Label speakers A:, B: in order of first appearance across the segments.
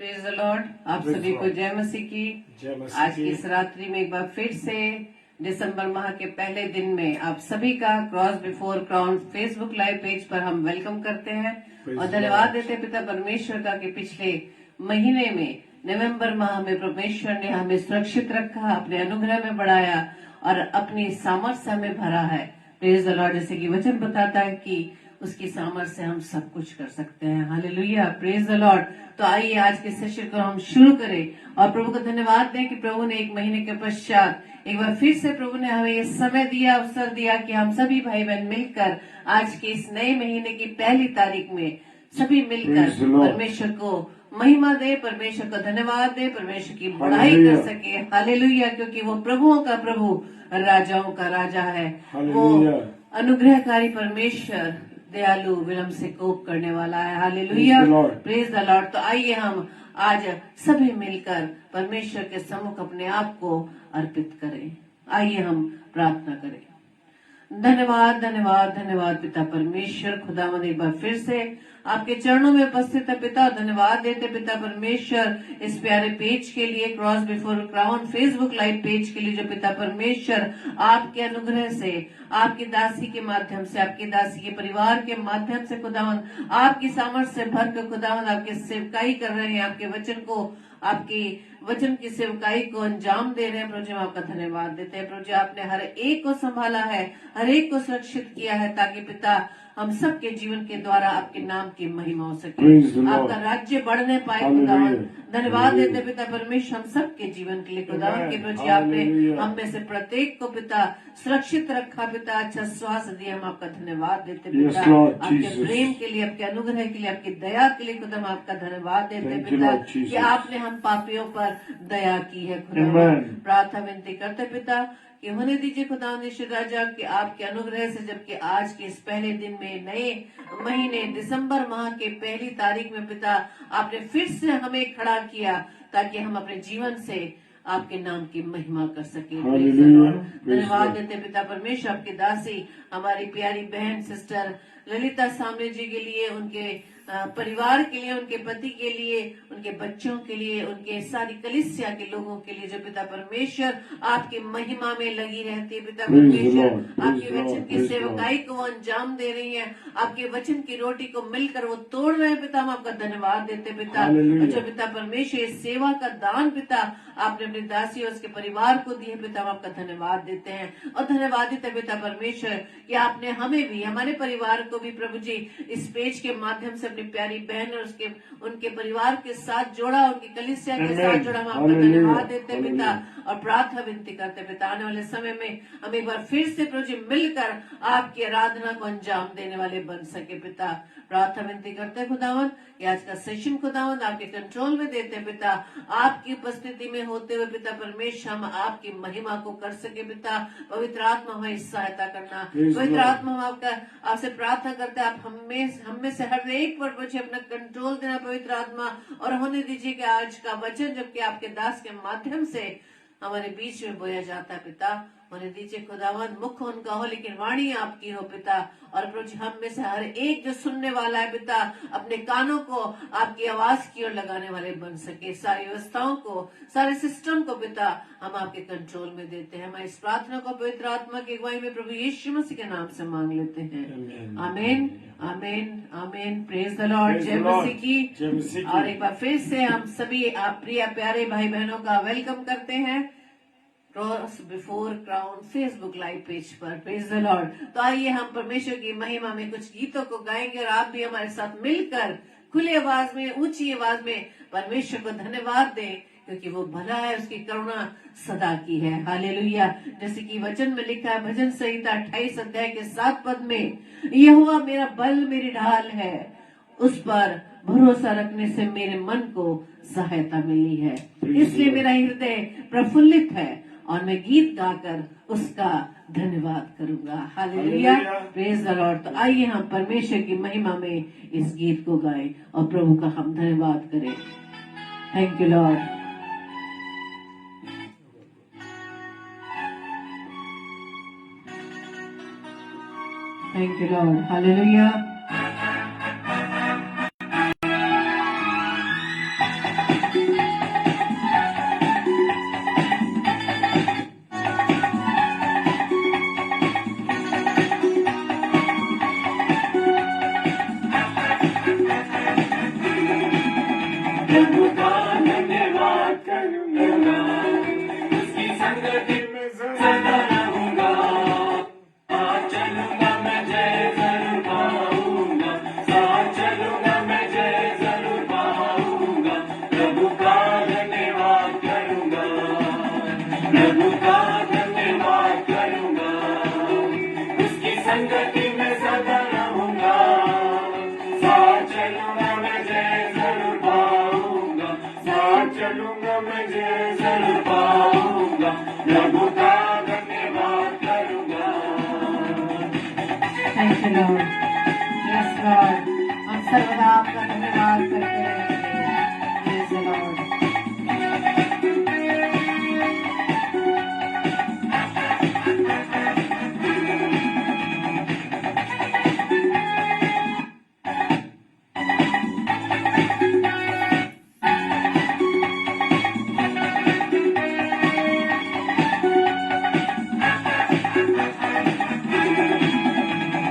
A: Praise the Lord. आप सभी को जय मसीह की। आज की इस रात्रि में एक बार फिर से दिसंबर माह के पहले दिन में आप सभी का cross Before Crown Facebook live page पर हम वेलकम करते हैं और धन्यवाद देते हैं पिता परमेश्वर का कि पिछले महीने में नवंबर माह में परमेश्वर ने हमें सुरक्षित रखा, अपने अनुग्रह में बढ़ाया और अपनी सामर्थ्य हमें भरा है। Praise the Lord. जैसे कि वचन बताता है कि उसकी सामर्थ्य से हम सब कुछ कर सकते हैं। Hallelujah, praise the lord. तो आइए आज के सेशन को हम शुरू करें और प्रभु को धन्यवाद दें कि प्रभु ने एक महीने के पश्चात एक बार फिर से प्रभु ने हमें ये समय दिया, अवसर दिया कि हम सभी भाई बहन मिलकर आज के इस नए महीने की पहली तारीख में सभी मिलकर परमेश्वर को महिमा दे, परमेश्वर को धन्यवाद दे, परमेश्वर की बड़ाई कर सके। हालेलुया, क्योंकि वो प्रभुओं का प्रभु, राजाओं का राजा है। वो अनुग्रहकारी परमेश्वर, दयालु, विलंब से कोप करने वाला है। Hallelujah, praise the lord. तो आइए हम आज सभी मिलकर परमेश्वर के सम्मुख अपने आप को अर्पित करें। आइए हम प्रार्थना करें। धन्यवाद धन्यवाद धन्यवाद पिता परमेश्वर खुदावंद, एक बार फिर से आपके चरणों में उपस्थित है पिता। धन्यवाद देते पिता परमेश्वर इस प्यारे पेज के लिए, cross Before Crown Facebook live page के लिए, जो पिता परमेश्वर आपके अनुग्रह से, आपकी दासी के माध्यम से, आपकी दासी के परिवार के माध्यम से खुदावंद आपकी सामर्थ्य से भर कर खुदावंद आपके सेवकाई कर रहे हैं, आपके वचन को, आपकी वचन की सेवकाई को अंजाम दे रहे हैं। प्रभु जी आपका धन्यवाद देते हैं। प्रभु जी आपने हर एक को संभाला है, हर एक को सुरक्षित किया है, ताकि पिता हम सबके जीवन के द्वारा आपके नाम की महिमा हो सके, आपका राज्य बढ़ने पाए। खुदावन धन्यवाद देते पिता परमेश्वर हम सबके जीवन के लिए। खुदावन के प्रभु जी आपने हम में से प्रत्येक को पिता सुरक्षित रखा, पिता अच्छा स्वास्थ्य दिया, हम आपका धन्यवाद देते पिता। आपके प्रेम के लिए, आपके अनुग्रह के लिए, आपकी दया के लिए खुदा हम आपका धन्यवाद देते पिता कि आपने हम पापियों पर दया की है। खुदा प्रार्थना विनती करते पिता कि होने दीजिए खुदा राजा कि आपके अनुग्रह से, जबकि आज के इस पहले दिन में नए महीने दिसंबर माह के पहली तारीख में पिता आपने फिर से हमें खड़ा किया, ताकि हम अपने जीवन से आपके नाम की महिमा कर सके। धन्यवाद देते पिता परमेश्वर आपकी दासी हमारी प्यारी बहन सिस्टर ललिता सामने जी के लिए, उनके परिवार के लिए, उनके पति के लिए, उनके बच्चों के लिए, उनके सारी कलीसिया के लोगों के लिए, जो पिता परमेश्वर आपकी महिमा में लगी रहती है। पिता परमेश्वर आपके वचन की सेवकाई को वो अंजाम दे रही है, आपके वचन की रोटी को मिलकर वो तोड़ रहे हैं। पिता हम आपका धन्यवाद देते पिता। जो पिता परमेश्वर इस सेवा का दान पिता आपने अपनी दासी और उसके परिवार को दिए, पिता हम आपका धन्यवाद देते हैं। और धन्यवाद देते पिता परमेश्वर कि आपने हमें भी, हमारे परिवार को भी प्रभु जी इस पेज के माध्यम से अपनी प्यारी बहन और उसके उनके परिवार के साथ जोड़ा, उनकी कलीसिया के साथ जोड़ा। हम आपका धन्यवाद देते पिता और प्रार्थना विनती करते पिता आने वाले समय में हम एक बार फिर से प्रभु जी मिलकर आपकी आराधना को अंजाम देने वाले बन सके पिता। प्रार्थना विनती करते खुदावन कि आज का सेशन खुदावन आपके कंट्रोल में देते पिता। आपकी उपस्थिति में होते हुए पिता परमेश्वर हम आपकी महिमा को कर सके पिता। पवित्र आत्मा हमें सहायता करना। पवित्र आत्मा हम आपका आपसे प्रार्थना करते आप हम में से हर एक पर मुझे अपना कंट्रोल देना पवित्र आत्मा, और होने दीजिए कि आज का वचन जबकि आपके दास के माध्यम से हमारे बीच में बोया जाता है पिता, होने दीजिए खुदावन मुख उनका हो लेकिन वाणी आपकी हो पिता। और प्रभु हम में से हर एक जो सुनने वाला है पिता, अपने कानों को आपकी आवाज की ओर लगाने वाले बन सके। सारी व्यवस्थाओं को, सारे सिस्टम को पिता हम आपके कंट्रोल में देते हैं। हम इस प्रार्थना को पवित्र आत्मा की अगुवाई में प्रभु यीशु मसीह के नाम से मांग लेते हैं। आमीन आमीन आमीन। Praise the Lord. जय मसीह की। और एक बार फिर से हम सभी आप प्रिय प्यारे भाई बहनों का वेलकम करते हैं Cross Before Crown Facebook live page पर। Praise the lord. तो आइए हम परमेश्वर की महिमा में कुछ गीतों को गाएंगे और आप भी हमारे साथ मिलकर खुली आवाज में, ऊंची आवाज में परमेश्वर को धन्यवाद दें, क्योंकि वो भला है, उसकी करुणा सदा की है। हालेलुया। जैसे कि वचन में लिखा है भजन संहिता 28 अध्याय के 7 पद में, यहोवा मेरा बल मेरी ढाल है, उस पर भरोसा रखने से मेरे मन को सहायता मिली है, इसलिए मेरा हृदय प्रफुल्लित है और मैं गीत गाकर उसका धन्यवाद करूंगा। Hallelujah, praise the lord. तो आइए हम परमेश्वर की महिमा में इस गीत को गाएं और प्रभु का हम धन्यवाद करें। Thank you lord. Thank you lord. Hallelujah.
B: प्रभु का धन्यवाद करूंगा, उसकी संगति में सदा रहूंगा। साथ चलूंगा मैं जय जरूर पाऊंगा, साथ चलूंगा मैं जय जरूर पाऊंगा। प्रभु का धन्यवाद करूंगा, प्रभु का धन्यवाद करूंगा, उसकी संगति में सदा रहूंगा। साथ चलूंगा मैं जय जरूर पाऊंगा, साथ चलूंगा मैं जय जरूर पाऊंगा। प्रभु का धन्यवाद करूंगा।
A: Thank you Lord. Yes Lord, हम सर्वदा आपका धन्यवाद करते रहेंगे। Yes Lord.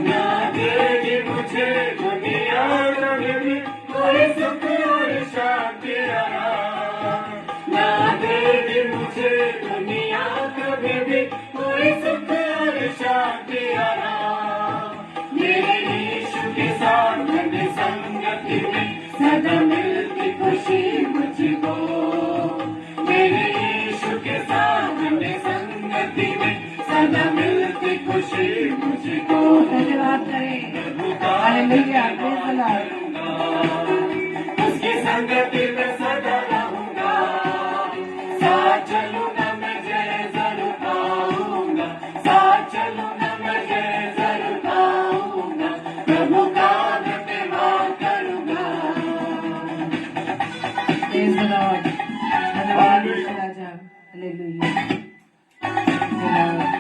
B: ना देगी मुझे दुनिया कभी भी कोई सुख और शांति आराम, ना देगी मुझे दुनिया कभी भी कोई सुख और शांति आराम। मेरे यीशु के साथ मेरी संगति में सदा मिलती खुशी मुझको, मेरे यीशु के साथ मेरी संगति में सदा मिलती खुशी मुझको।
A: धन्यवाद करें। Hallelujah, praise the Lord.
B: उसकी संगति में सदा रहूंगा। साथ चलूंगा मैं जय जरूर पाऊंगा, साथ चलूंगा मैं जय जरूर पाऊंगा। प्रभु का धन्यवाद करूंगा।
A: Praise the Lord. धन्यवाद यीशु राजा। हालेलुया। Thank you Lord.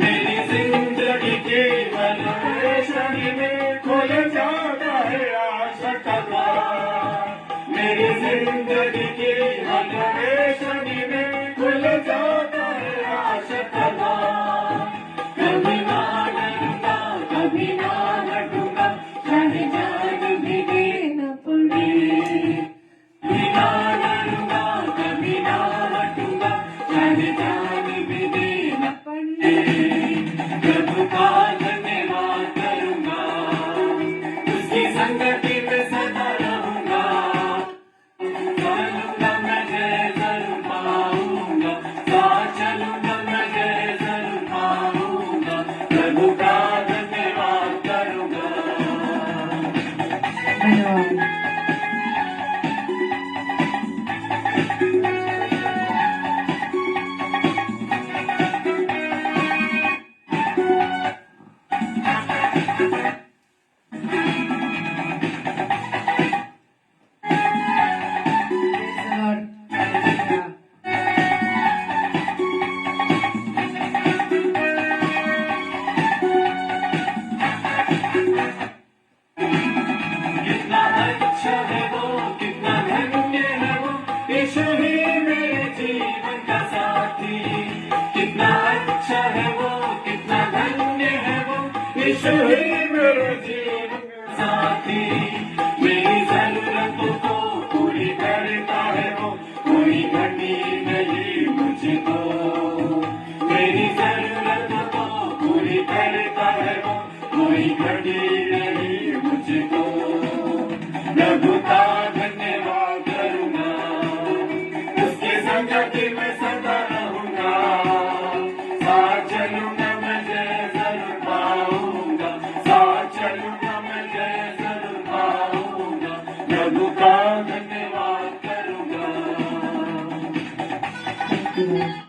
B: मेरी जिंदगी की मनोरेशनी में खुल जाता है आशा का द्वार, मेरी जिंदगी की मनोरेशनी में खुल जाता है आशा का द्वार। कभी ना डरूंगा, कभी ना हटूंगा, चाहे जान भी देना पड़े। कभी ना डरूंगा, कभी ना हटूंगा, चाहे जान भी देना पड़े। प्रभु का धन्यवाद करूंगा, उसकी संगति में सदा रहूंगा। चलूंगा मैं जय जरूर पाऊंगा, साथ चलूंगा मैं जय जरूर पाऊंगा। प्रभु का धन्यवाद करूंगा।
A: धन्यवाद। Praise the Lord. हालेलुया।
B: कितना अच्छा है वो, कितना धन्य है वो, यीशु ही मेरे जीवन का साथी। कितना अच्छा है वो, कितना धन्य है वो, यीशु ही मेरे जीवन का साथी। मेरी जरूरतों को पूरी करता है वो, कोई कमी नहीं मुझको। मेरी जरूरतों को पूरी करता है वो, कोई कमी नहीं मुझको। प्रभु का धन्यवाद करूंगा, उसकी संगति में सदा रहूंगा। साथ चलूंगा मैं जय जरूर पाऊंगा, साथ चलूंगा मैं जय जरूर पाऊंगा। प्रभु का धन्यवाद करूंगा।
A: Thank you Lord.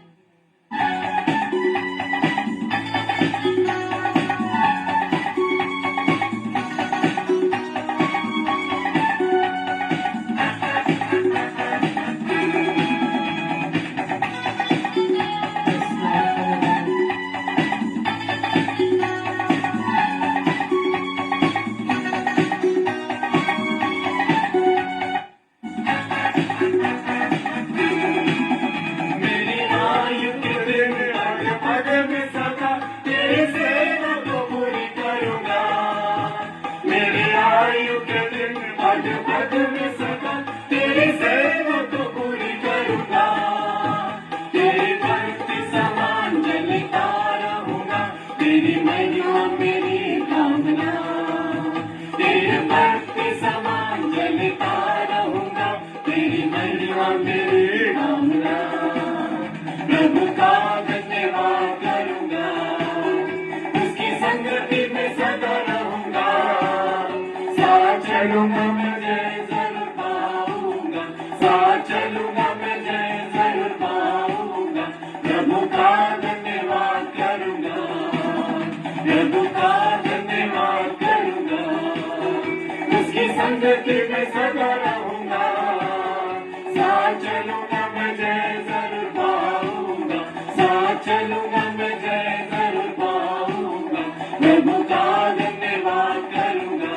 B: तेरी महिमा मेरी कामना, तेरे भक्ति समान जलता रहूंगा, तेरी महिमा मेरी कामना, प्रभु का धन्यवाद करूंगा, उसकी संगति में सदा रहूंगा, साथ चलूंगा मैं जय जरूर पाऊंगा, साथ चलूंगा मैं जय जरूर पाऊंगा, प्रभु का धन्यवाद करूंगा, प्रभु का धन्यवाद करूंगा, उसकी संगति में सदा रहूंगा, साथ चलूंगा मैं जय जरूर पाऊंगा, साथ चलूंगा मैं जय जरूर पाऊंगा, प्रभु का धन्यवाद करूंगा,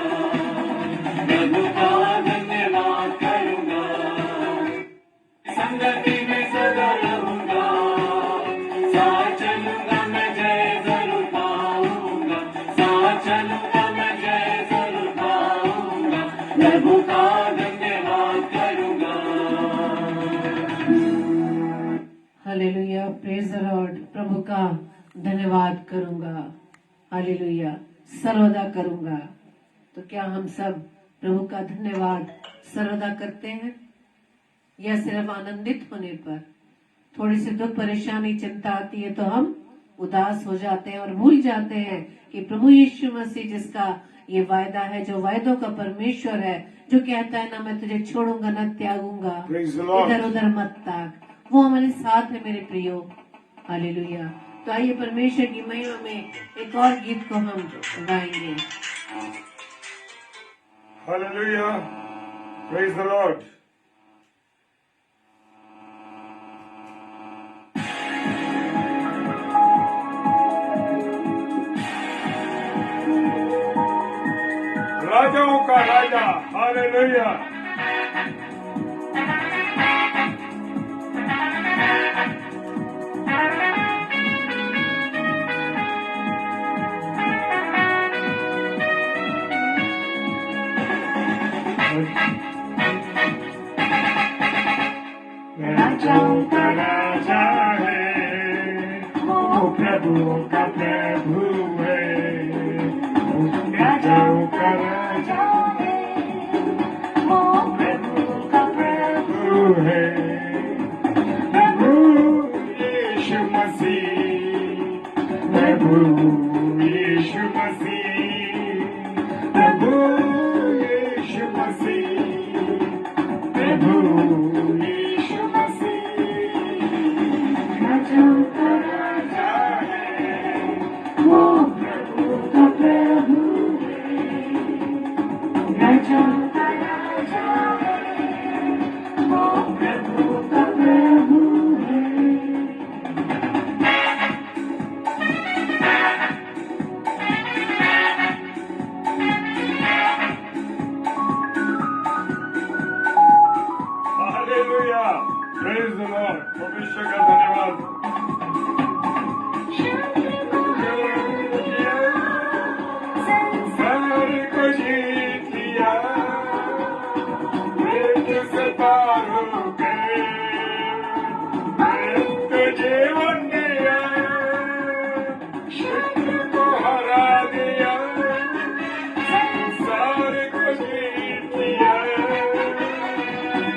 B: प्रभु का धन्यवाद करूंगा, संगति में सदा रहूंगा, साथ चलूंगा मैं जय जरूर पाऊंगा, साथ चलूंगा मैं जय जरूर पाऊंगा, प्रभु का धन्यवाद करूंगा।
A: Hallelujah, praise the lord. प्रभु का धन्यवाद करूंगा, हालेलुया, सर्वदा करूंगा। तो क्या हम सब प्रभु का धन्यवाद सर्वदा करते हैं, या सिर्फ आनंदित होने पर? थोड़ी सी दुख परेशानी चिंता आती है तो हम उदास हो जाते हैं और भूल जाते हैं कि प्रभु यीशु मसीह, जिसका ये वायदा है, जो वायदों का परमेश्वर है, जो कहता है ना मैं तुझे छोड़ूंगा ना त्यागूंगा, इधर उधर मत ताक, वो हमारे साथ है मेरे प्रियो। हालेलुया। तो आइए परमेश्वर की महिमा में एक और गीत को हम गाएंगे।
C: Hallelujah. Praise the Lord. राजाओं का राजा, हालेलुया। राजाओं का राजा है, वो प्रभुओं का प्रभु है, राजाओं का राजा है, वो प्रभुओं का प्रभु है, प्रभु यीशु मसीह, प्रभु यीशु मसीह, प्रभु यीशु मसीह, प्रभु यीशु मसीह, राजाओं का राजा है, वो प्रभु का प्रभु है, राजाओं का राजा है, वो प्रभु का प्रभु है। Hallelujah, praise the Lord. परमेश्वर का धन्यवाद। संसार को जीत लिया, मृत्यु से पार हो गए, अनंत जीवन दिया, शत्रु को हरा दिया, संसार को जीत लिया,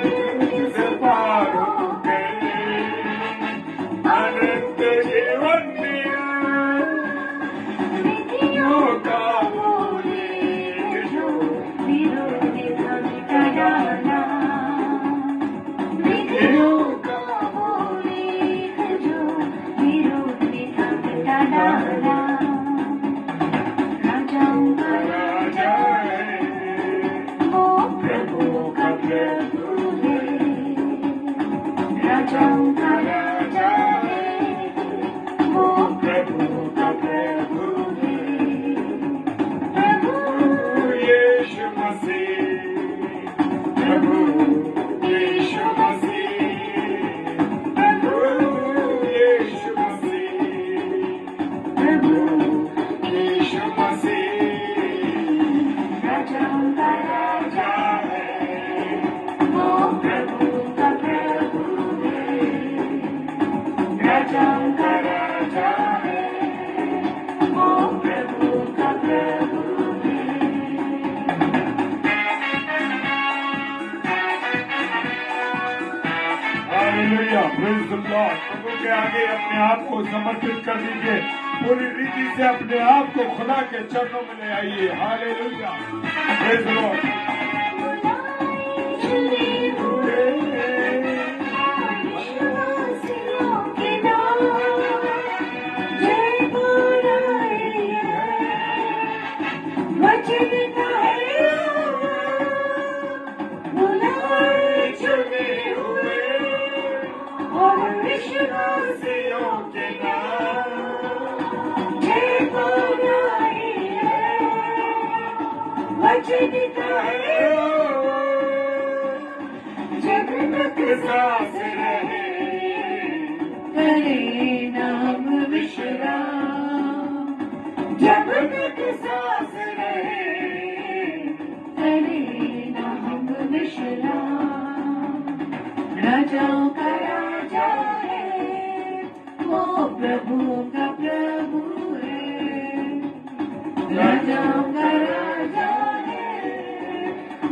C: मृत्यु से पार हो गए, अनंत जीवन दिया, विधियों का बोले जो विरोधी धमका डाला, विधियों का बोले जो विरोधी धमका डाला, राजाओं का राजा है, वो प्रभुओं का प्रभु है, राजाओं का राजा है, वो प्रभुओं का प्रभु है, प्रभु यीशु मसीह, प्रभु यीशु मसीह, प्रभु यीशु मसीह, प्रभु यीशु मसीह, राजाओं का राजा है, वो प्रभु का प्रभु है, राजाओं का राजा है, वो
D: के आगे अपने आप को समर्पित कर दीजिए। पूरी रीति से अपने आप को खुदा के चरणों में ले आइए। Hallelujah, praise the Lord.
C: चुने हुए विश्वासियों के नाम जयकार आए वचन का है बुलाए चुने हुए और विश्वासियों के नाम जयकार आए वचन का है जब तक सांस रहे करे नाम विश्राम जब तक सांस रहे करे नाम विश्राम राजाओं का राजा है वो प्रभु का प्रभु है राजाओं का राजा है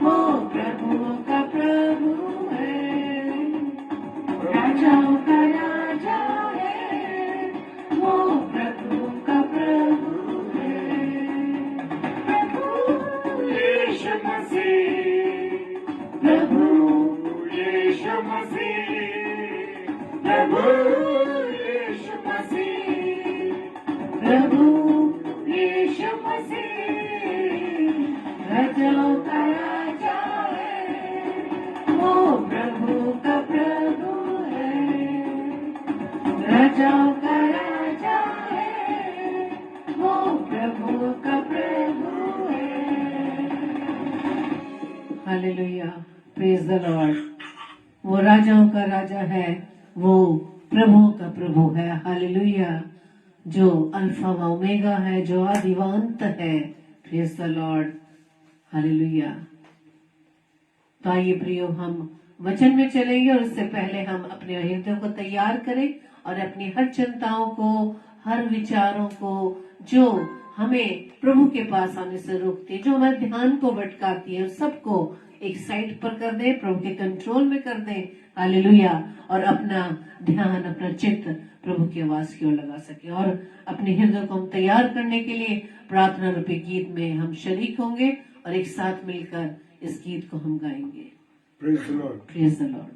C: वो प्रभु का प्रभु राजाओं का राजा है वो प्रभु का प्रभु है प्रभु यीशु मसीह प्रभु यीशु मसीह प्रभु यीशु मसीह प्रभु यीशु मसीह राजाओं का राजा है वो प्रभु का प्रभु राजाओं का राजा है वो प्रभु का प्रभु है। Hallelujah, praise the Lord. वो राजाओं का राजा है, वो प्रभु का प्रभु है। हालेलुया, जो अल्फा व ओमेगा है, जो आदिवांत है। Praise the Lord, hallelujah. तो आइए प्रियो, हम वचन में चलेंगे और उससे पहले हम अपने हृदय को तैयार करें और अपनी हर चिंताओं को, हर विचारों को जो हमें प्रभु के पास आने से रोकती है, जो हमारे ध्यान को भटकाती है, सबको एक साइड पर कर दें, प्रभु के कंट्रोल में कर दें। हालेलुया, और अपना ध्यान, अपना चित्त प्रभु की आवाज की ओर लगा सके। और अपने हृदय को हम तैयार करने के लिए प्रार्थना रूपी गीत में हम शरीक होंगे और एक साथ मिलकर इस गीत को हम गाएंगे।
D: Praise the Lord,
C: praise the Lord.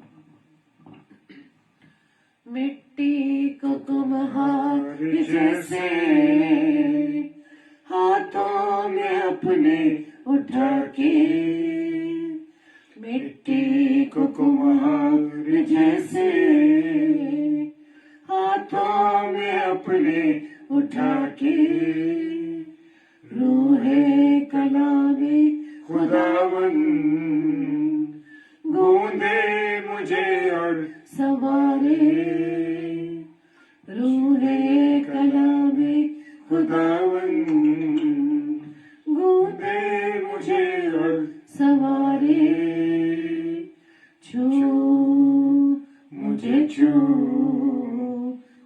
C: मिट्टी को कुम्हार जैसे हाथों में अपने उठा के, मिट्टी को कुम्हार जैसे हाथों में अपने उठा के, रूहे कलामे खुदावन गूंदे मुझे और सवारे, रूहे कलामे खुदावन गूंदे मुझे और सवारे, छू मुझे छू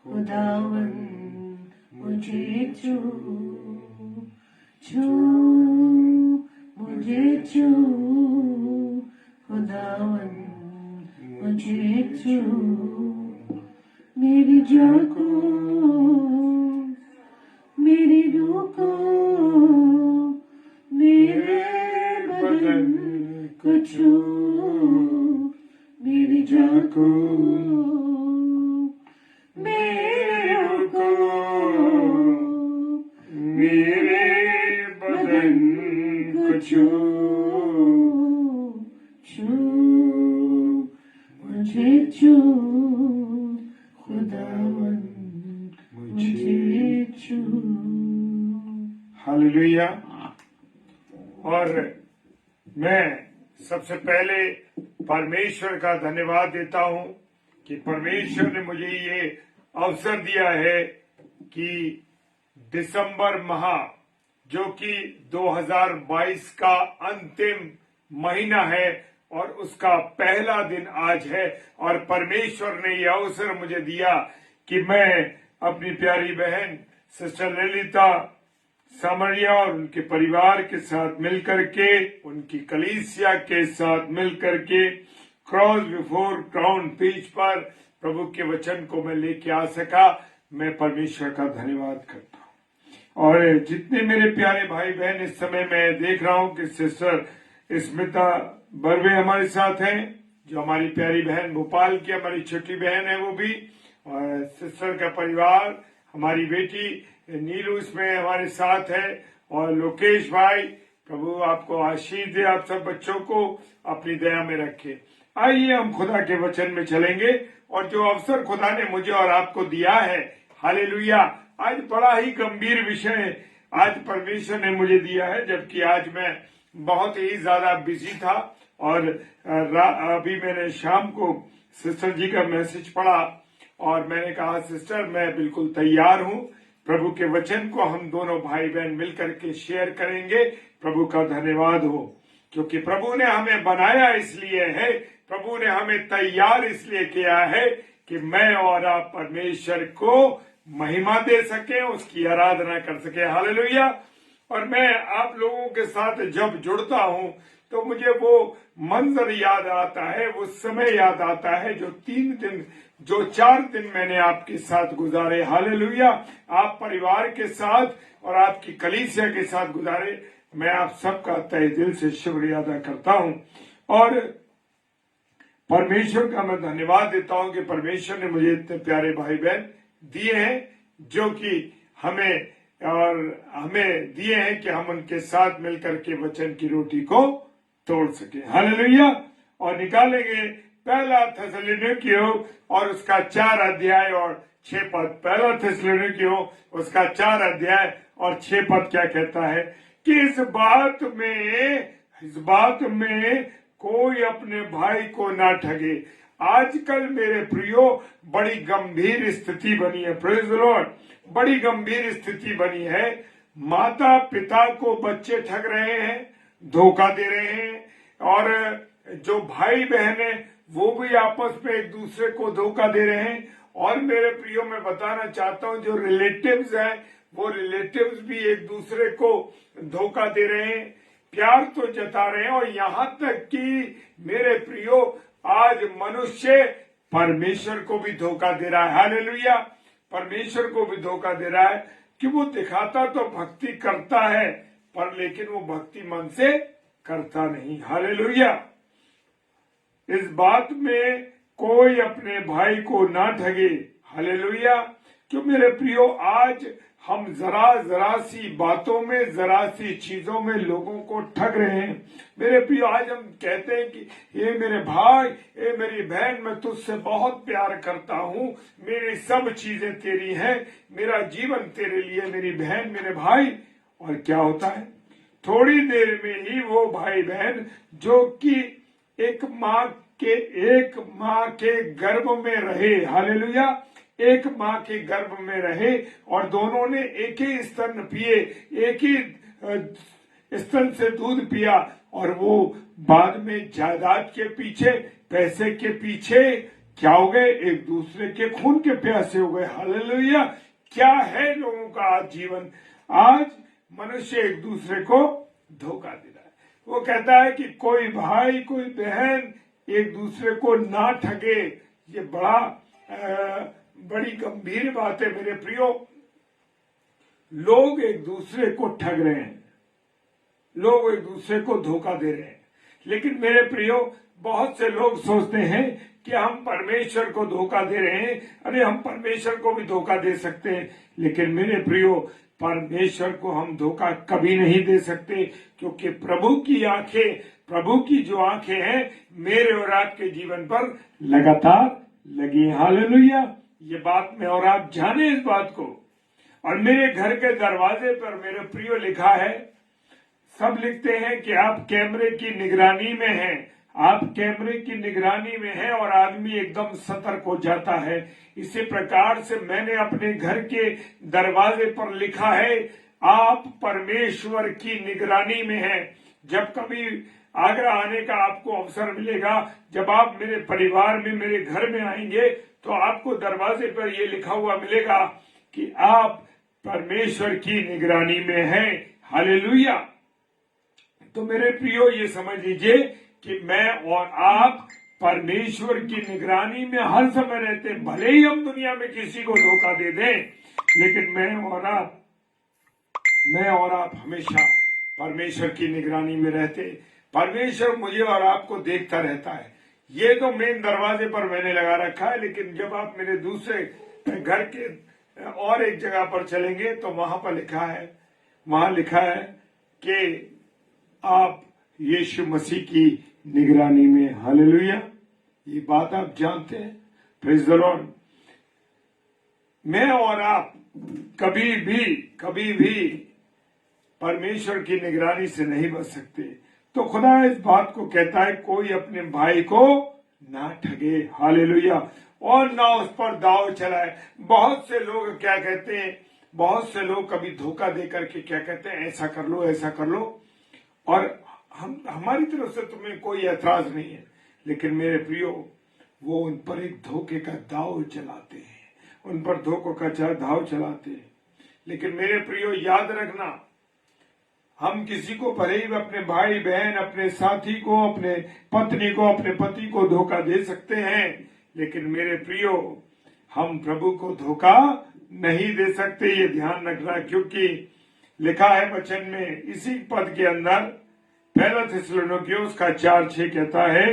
C: खुदावन मुझे छू, छू मुझे छू खुदावन मुझे छू, मेरी जान को, मेरी रूह को, मेरे बदन को छू, मेरी जान को, मेरे रूह को, मेरे बदन को छू, छू मुझे छू खुदावन मुझे छू।
D: हालेलुया। और मैं सबसे पहले परमेश्वर का धन्यवाद देता हूं कि परमेश्वर ने मुझे ये अवसर दिया है कि दिसंबर माह, जो कि 2022 का अंतिम महीना है और उसका पहला दिन आज है, और परमेश्वर ने यह अवसर मुझे दिया कि मैं अपनी प्यारी बहन सिस्टर ललिता सामरिया और उनके परिवार के साथ मिलकर के, उनकी कलीसिया के साथ मिलकर के क्रॉस बिफोर क्राउन पेज पर प्रभु के वचन को मैं लेके आ सका, मैं परमेश्वर का धन्यवाद करता हूँ। और जितने मेरे प्यारे भाई बहन इस समय मैं देख रहा हूँ कि सिस्टर स्मिता बर्वे हमारे साथ हैं, जो हमारी प्यारी बहन भोपाल की हमारी छोटी बहन है वो भी, और सिस्टर का परिवार, हमारी बेटी नीलू इसमें हमारे साथ है, और लोकेश भाई, प्रभु आपको आशीष दे, आप सब बच्चों को अपनी दया में रखे। आइए हम खुदा के वचन में चलेंगे, और जो अवसर खुदा ने मुझे और आपको दिया है, हालेलुया, आज बड़ा ही गंभीर विषय आज परमेश्वर ने मुझे दिया है, जबकि आज मैं बहुत ही ज्यादा बिजी था। और अभी मैंने शाम को सिस्टर जी का मैसेज पढ़ा और मैंने कहा सिस्टर मैं बिल्कुल तैयार हूँ, प्रभु के वचन को हम दोनों भाई बहन मिलकर के शेयर करेंगे। प्रभु का धन्यवाद हो, क्योंकि प्रभु ने हमें बनाया इसलिए है, प्रभु ने हमें तैयार इसलिए किया है कि मैं और आप परमेश्वर को महिमा दे सके, उसकी आराधना कर सके। हालेलुया। और मैं आप लोगों के साथ जब जुड़ता हूँ तो मुझे वो मंजर याद आता है, वो समय याद आता है जो 4 दिन मैंने आपके साथ गुजारे। हालेलुया। आप परिवार के साथ और आपकी कलीसिया के साथ गुजारे। मैं आप सबका तहे दिल से शुक्रिया अदा करता हूँ और परमेश्वर का मैं धन्यवाद देता हूँ कि परमेश्वर ने मुझे इतने प्यारे भाई बहन दिए हैं, जो कि हमें दिए हैं कि हम उनके साथ मिलकर के वचन की रोटी को तोड़ सके। हालेलुया। और निकालेंगे पहला थिस्सलुनीकियों और उसका 4 अध्याय और 6 पद। पहला थिस्सलुनीकियों उसका 4 अध्याय और 6 पद क्या कहता है कि इस बात में कोई अपने भाई को ना ठगे। आजकल मेरे प्रियो बड़ी गंभीर स्थिति बनी है। Praise the Lord. बड़ी गंभीर स्थिति बनी है। माता पिता को बच्चे ठग रहे हैं, धोखा दे रहे हैं, और जो भाई बहन है वो भी आपस में एक दूसरे को धोखा दे रहे हैं। और मेरे प्रियो मैं बताना चाहता हूँ जो रिलेटिव्स हैं वो रिलेटिव्स भी एक दूसरे को धोखा दे रहे हैं, प्यार तो जता रहे हैं, और यहाँ तक कि मेरे प्रियो आज मनुष्य परमेश्वर को भी धोखा दे रहा है। हालेलुया। परमेश्वर को भी धोखा दे रहा है कि वो दिखाता तो भक्ति करता है पर लेकिन वो भक्ति मन से करता नहीं। हालेलुया। इस बात में कोई अपने भाई को ना ठगे। हालेलुया। क्यों मेरे प्रियो आज हम जरा सी बातों में, जरा सी चीजों में लोगों को ठग रहे हैं। मेरे प्रियो आज हम कहते हैं कि ये मेरे भाई, ये मेरी बहन, मैं तुझसे बहुत प्यार करता हूँ, मेरी सब चीजें तेरी हैं, मेरा जीवन तेरे लिए, मेरी बहन, मेरे भाई। और क्या होता है थोड़ी देर में ही वो भाई बहन जो कि एक माँ के गर्भ में रहे, हालेलुया, एक माँ के गर्भ में रहे और दोनों ने एक ही स्तन पिए, एक ही स्तन से दूध पिया, और वो बाद में जायदाद के पीछे, पैसे के पीछे क्या हो गए, एक दूसरे के खून के प्यासे हो गए। हालेलुया। क्या है लोगों का आज जीवन। आज मनुष्य एक दूसरे को धोखा दे रहा है। वो कहता है कि कोई भाई कोई बहन एक दूसरे को ना ठगे। ये बड़ी गंभीर बात है मेरे प्रियो। लोग एक दूसरे को ठग रहे हैं, लोग एक दूसरे को धोखा दे रहे हैं। लेकिन मेरे प्रियो बहुत से लोग सोचते हैं कि हम परमेश्वर को धोखा दे रहे हैं। अरे हम परमेश्वर को भी धोखा दे सकते हैं, लेकिन मेरे प्रियो परमेश्वर को हम धोखा कभी नहीं दे सकते, क्योंकि प्रभु की जो आंखें हैं मेरे और आपके जीवन पर लगातार लगी। हालेलुया। ये बात में और आप जाने इस बात को। और मेरे घर के दरवाजे पर मेरे प्रियो लिखा है, सब लिखते हैं कि आप कैमरे की निगरानी में हैं, आप कैमरे की निगरानी में हैं, और आदमी एकदम सतर्क हो जाता है। इसी प्रकार से मैंने अपने घर के दरवाजे पर लिखा है, आप परमेश्वर की निगरानी में हैं। जब कभी आगरा आने का आपको अवसर मिलेगा, जब आप मेरे परिवार में, मेरे घर में आएंगे, तो आपको दरवाजे पर यह लिखा हुआ मिलेगा कि आप परमेश्वर की निगरानी में हैं। हालेलुया। तो मेरे प्रियो ये समझ लीजिए कि मैं और आप परमेश्वर की निगरानी में हर समय रहते हैं। भले ही हम दुनिया में किसी को धोखा दे दें, लेकिन मैं और आप हमेशा परमेश्वर की निगरानी में रहते। परमेश्वर मुझे और आपको देखता रहता है। ये तो मेन दरवाजे पर मैंने लगा रखा है, लेकिन जब आप मेरे दूसरे घर के और एक जगह पर चलेंगे तो वहां लिखा है कि आप यीशु मसीह की निगरानी में। हालेलुया, ये बात आप जानते हैं। Praise the Lord. मैं और आप कभी भी परमेश्वर की निगरानी से नहीं बच सकते। तो खुदा इस बात को कहता है, कोई अपने भाई को ना ठगे। हालेलुया, और ना उस पर दाव चलाए। बहुत से लोग क्या कहते हैं, बहुत से लोग कभी धोखा दे करके क्या कहते हैं, ऐसा कर लो, और हमारी तरफ से तुम्हें कोई ऐतराज नहीं है, लेकिन मेरे प्रियो, वो उन पर एक धोखे का दाव चलाते हैं, उन पर धोखों का दाव चलाते हैं। लेकिन मेरे प्रियो, याद रखना, हम किसी को भले ही अपने भाई बहन, अपने साथी को, अपने पत्नी को, अपने पति को धोखा दे सकते हैं, लेकिन मेरे प्रियो, हम प्रभु को धोखा नहीं दे सकते। ये ध्यान रखना, क्योंकि लिखा है वचन में, इसी पद के अंदर, पहला थिस्सलुनीकियों उसका 4:6 कहता है,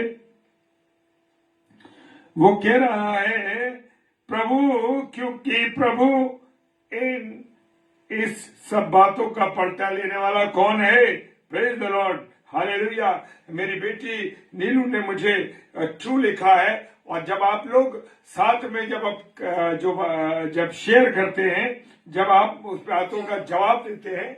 D: वो कह रहा है, क्योंकि प्रभु इस सब बातों का पलटा लेने वाला कौन है। Praise the Lord, hallelujah. मेरी बेटी नीलू ने मुझे ट्रू लिखा है, और जब आप लोग साथ में जब शेयर करते हैं, जब आप उस बातों का जवाब देते हैं,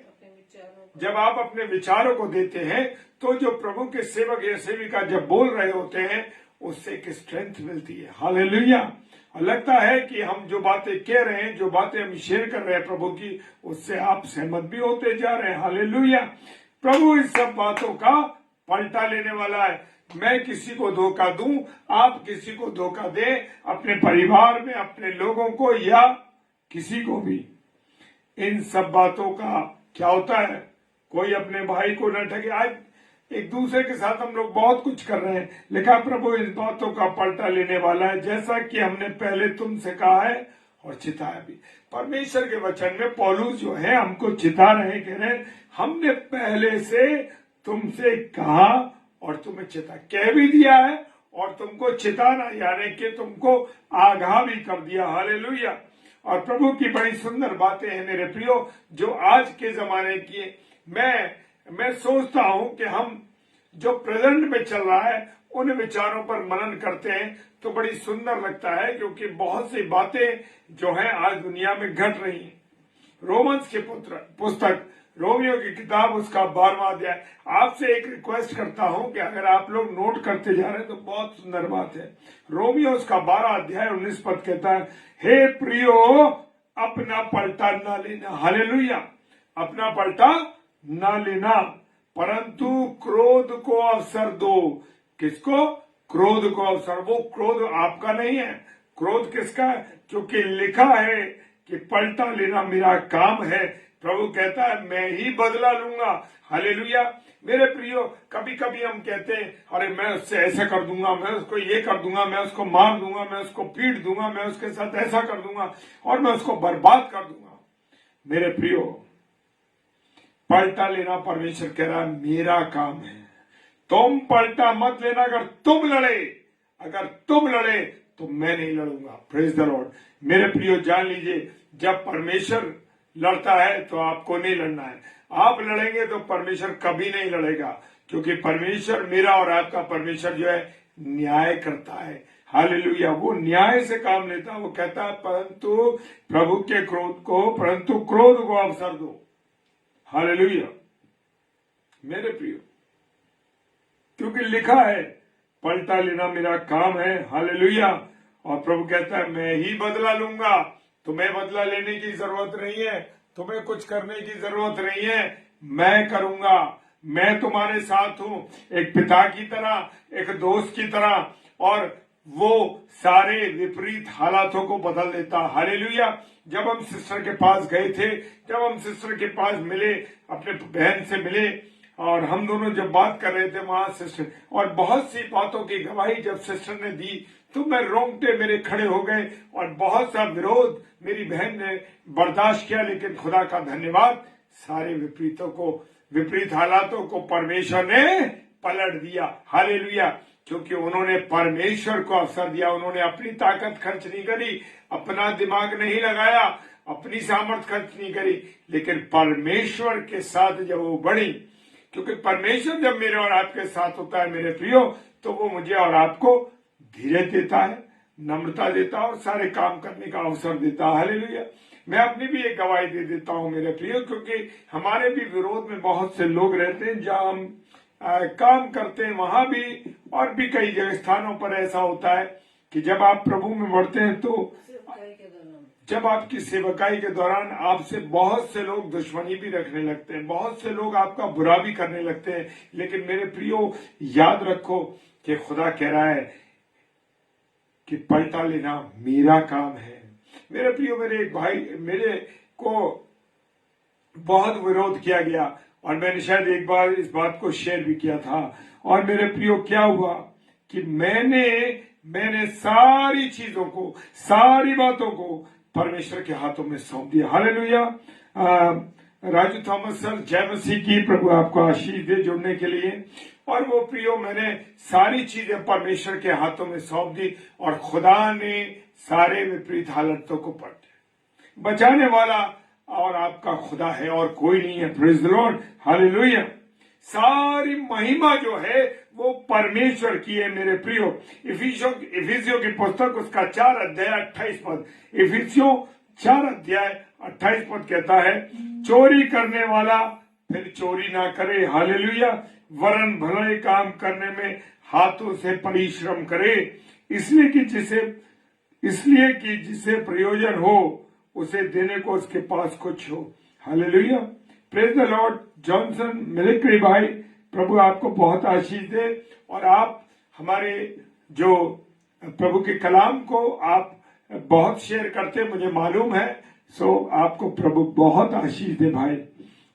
D: जब आप अपने विचारों को देते हैं, तो जो प्रभु के सेवक या सेविका जब बोल रहे होते हैं, उससे एक स्ट्रेंथ मिलती है। हालेलुया। और लगता है कि हम जो बातें कह रहे हैं, जो बातें हम शेयर कर रहे हैं प्रभु की, उससे आप सहमत भी होते जा रहे हैं। हालेलुया। प्रभु इस सब बातों का पलटा लेने वाला है। मैं किसी को धोखा दूं, आप किसी को धोखा दें, अपने परिवार में, अपने लोगों को, या किसी को भी, इन सब बातों का क्या होता है, कोई अपने भाई को न ठगे। आज एक दूसरे के साथ हम लोग बहुत कुछ कर रहे हैं, लिखा प्रभु इस बातों का पलटा लेने वाला है, जैसा कि हमने पहले तुमसे कहा है और चिताया भी। परमेश्वर के वचन में पौलुस जो है हमको चिता रहे, कह रहे हमने पहले से तुमसे कहा और तुम्हें कह भी दिया है, और तुमको चिताना, यानी कि तुमको आगाह भी कर दिया। हालेलुया। और प्रभु की बड़ी सुंदर बातें हैं मेरे प्रियो, जो आज के जमाने की। मैं सोचता हूं कि हम जो प्रेजेंट में चल रहा है, उन विचारों पर मनन करते हैं तो बड़ी सुंदर लगता है, क्योंकि बहुत सी बातें जो हैं आज दुनिया में घट रही हैं। रोमन्स के पुस्तक, रोमियो की किताब, उसका 12वां अध्याय। आपसे एक रिक्वेस्ट करता हूं कि अगर आप लोग नोट करते जा रहे हैं तो बहुत सुंदर बात है। रोमियो उसका 12 अध्याय 19 पद कहता है, हे प्रियो, अपना पलटा ना लेना। हालेलुया। अपना पलटा ना लेना, परंतु क्रोध को अवसर दो। किसको? क्रोध को अवसर। वो क्रोध आपका नहीं है, क्रोध किसका है? क्योंकि लिखा है कि पलटा लेना मेरा काम है। प्रभु कहता है मैं ही बदला लूंगा। हालेलुया। मेरे प्रियो, कभी कभी हम कहते हैं, अरे मैं उससे ऐसा कर दूंगा, मैं उसको ये कर दूंगा, मैं उसको मार दूंगा, मैं उसको पीट दूंगा, मैं उसके साथ ऐसा कर दूंगा और मैं उसको बर्बाद कर दूंगा। मेरे प्रियो, पलटा लेना परमेश्वर कह रहा है मेरा काम है। तुम पलटा मत लेना। अगर तुम लड़े तो मैं नहीं लड़ूंगा। Praise the Lord. मेरे प्रियो, जान लीजिए, जब परमेश्वर लड़ता है तो आपको नहीं लड़ना है। आप लड़ेंगे तो परमेश्वर कभी नहीं लड़ेगा, क्योंकि परमेश्वर, मेरा और आपका परमेश्वर जो है, न्याय करता है। हालेलुया। वो न्याय से काम लेता है। वो कहता है परंतु प्रभु के क्रोध को अवसर दो। हालेलुया। मेरे प्रियो, क्योंकि लिखा है पलटा लेना मेरा काम है। हालेलुया। और प्रभु कहता है मैं ही बदला लूंगा। तुम्हें बदला लेने की जरूरत नहीं है, तुम्हें कुछ करने की जरूरत नहीं है, मैं करूंगा। मैं तुम्हारे साथ हूं, एक पिता की तरह, एक दोस्त की तरह, और वो सारे विपरीत हालातों को बदल देता। हालेलुया। जब हम सिस्टर के पास गए थे, जब हम सिस्टर के पास मिले, अपने बहन से मिले, और हम दोनों जब बात कर रहे थे वहां सिस्टर, और बहुत सी बातों की गवाही जब सिस्टर ने दी तो मैं रोंगटे मेरे खड़े हो गए, और बहुत सा विरोध मेरी बहन ने बर्दाश्त किया, लेकिन खुदा का धन्यवाद, सारे विपरीत हालातों को परमेश्वर ने पलट दिया। हालेलुया। क्योंकि उन्होंने परमेश्वर को अवसर दिया, उन्होंने अपनी ताकत खर्च नहीं करी, अपना दिमाग नहीं लगाया, अपनी सामर्थ खर्च नहीं करी, लेकिन परमेश्वर के साथ जब वो बढ़ी, क्योंकि परमेश्वर जब मेरे और आपके साथ होता है मेरे प्रियो, तो वो मुझे और आपको धीरज देता है, नम्रता देता है और सारे काम करने का अवसर देता है। हालेलुया। मैं अपनी भी एक गवाही दे देता हूं मेरे प्रियो, क्योंकि हमारे भी विरोध में बहुत से लोग रहते हैं, जहां हम काम करते हैं वहां भी और भी कई जगह स्थानों पर ऐसा होता है कि जब आप प्रभु में बढ़ते हैं तो जब आपकी सेवकाई के दौरान आपसे बहुत से लोग दुश्मनी भी रखने लगते हैं, बहुत से लोग आपका बुरा भी करने लगते हैं, लेकिन मेरे प्रियो याद रखो कि खुदा कह रहा है कि पलटा लेना मेरा काम है। मेरे प्रियो, मेरे एक भाई, मेरे को बहुत विरोध किया गया और मैंने शायद एक बार इस बात को शेयर भी किया था। और मेरे प्रियो क्या हुआ कि मैंने सारी चीजों को, सारी बातों को परमेश्वर के हाथों में सौंप दिया। हालेलुया। राजू थॉमस सर, जय मसीह की। प्रभु आपको आशीष दे जुड़ने के लिए। और वो प्रियो, मैंने सारी चीजें परमेश्वर के हाथों में सौंप दी और खुदा ने सारे विपरीत हालतों को बचाने वाला और आपका खुदा है और कोई नहीं है। Praise the Lord. हालेलुया। सारी महिमा जो है वो परमेश्वर की है मेरे प्रियो। इफिसियों की पुस्तक उसका 4 अध्याय 28 पद, इफिसियों 4 अध्याय 28 पद कहता है, चोरी करने वाला फिर चोरी ना करे, हालेलुया, वरन भले काम करने में हाथों से परिश्रम करे, इसलिए कि जिसे प्रयोजन हो उसे देने को उसके पास कुछ हो। Hallelujah. Praise the Lord. Johnson military भाई, प्रभु आपको बहुत आशीष दे और आप हमारे जो प्रभु के कलाम को आप बहुत शेयर करते मुझे मालूम है। सो आपको प्रभु बहुत आशीष दे भाई।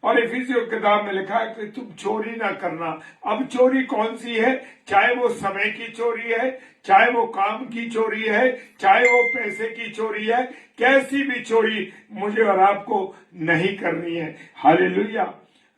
D: और इफिसियों किताब में लिखा है कि तुम चोरी ना करना। अब चोरी कौन सी है? चाहे वो समय की चोरी है, चाहे वो काम की चोरी है, चाहे वो पैसे की चोरी है, कैसी भी चोरी मुझे और आपको नहीं करनी है। हालेलुया।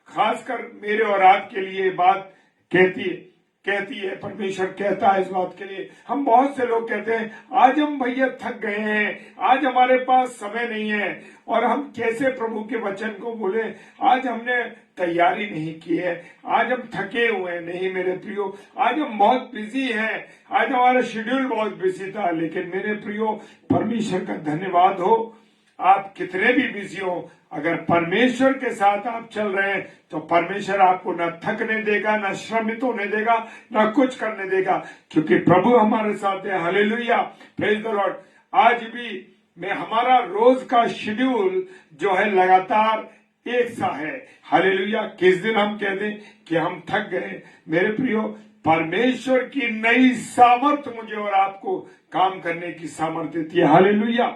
D: खासकर मेरे और आपके लिए बात कहती है, परमेश्वर कहता है इस बात के लिए। हम बहुत से लोग कहते हैं आज हम भैया थक गए हैं, आज हमारे पास समय नहीं है, और हम कैसे प्रभु के वचन को बोले, आज हमने तैयारी नहीं की है, आज हम थके हुए हैं। नहीं मेरे प्रियो, आज हम बहुत बिजी हैं, आज हमारा शेड्यूल बहुत बिजी था। लेकिन मेरे प्रियो, परमेश्वर का धन्यवाद हो, आप कितने भी बिजी हो, अगर परमेश्वर के साथ आप चल रहे हैं तो परमेश्वर आपको न थकने देगा, न श्रमित होने देगा, न कुछ करने देगा, क्योंकि प्रभु हमारे साथ है। हालेलुया। Praise the Lord. आज भी हमारा रोज का शेड्यूल जो है लगातार एक सा है। हालेलुया। किस दिन हम कह दें कि हम थक गए, मेरे प्रियो, परमेश्वर की नई सामर्थ मुझे और आपको काम करने की सामर्थ देती है। हालेलुया।